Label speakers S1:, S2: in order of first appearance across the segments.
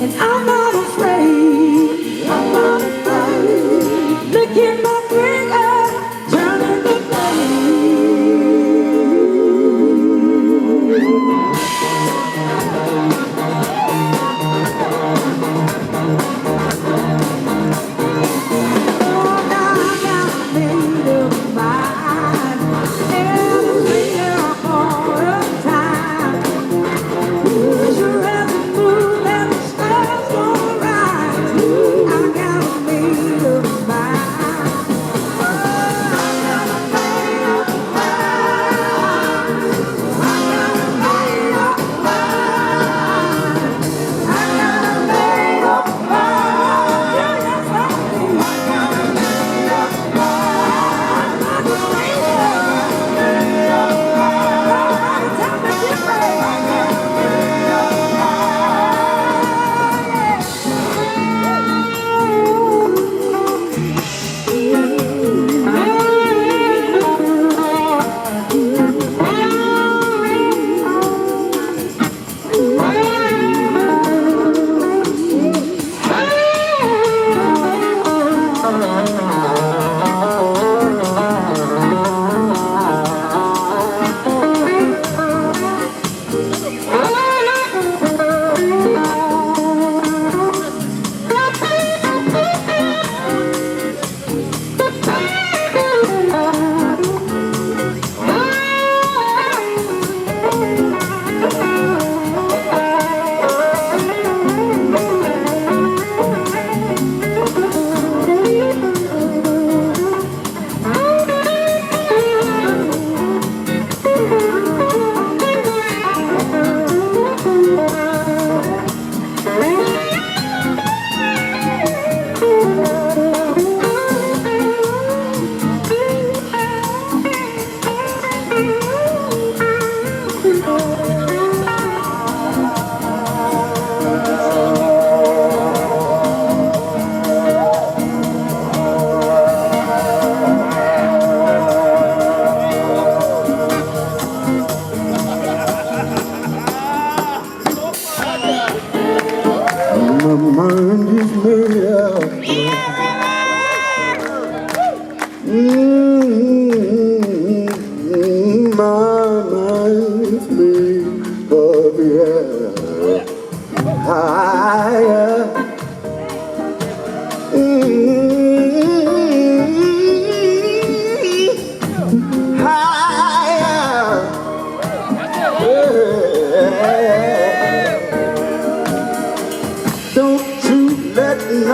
S1: and I'm not afraid. I'm not afraid. Licking my finger, turning the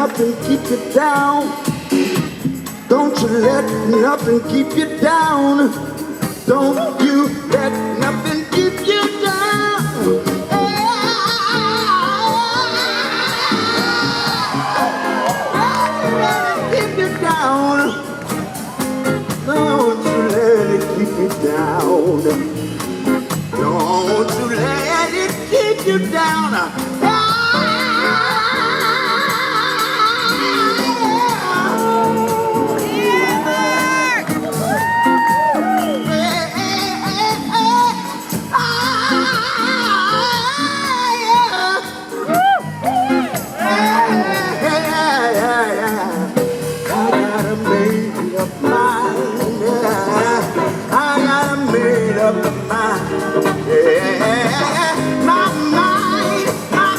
S2: nothing keep you down. Don't you let nothing keep you down. Don't you let nothing keep you down. Keep you down. Don't you let it keep you down. Don't you let it keep you down. My mind.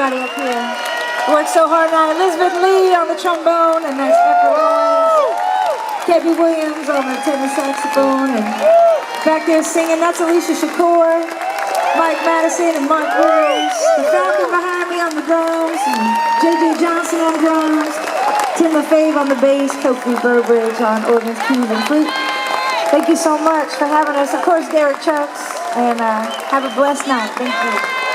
S1: everybody up here. Worked so hard tonight. Elizabeth Lee on the trombone, and that's Pepper Owens. Kebby Williams on the tenor saxophone, and back there singing, that's Alicia Shakur, Mike Madison and Mark Williams. The Falcon behind me on the drums, and J.J. Johnson on drums, Tim LaFave on the bass, Kofi Burbridge on organs, keys, and flute. Thank you so much for having us. Of course, Derek Chucks, and have a blessed night. Thank you.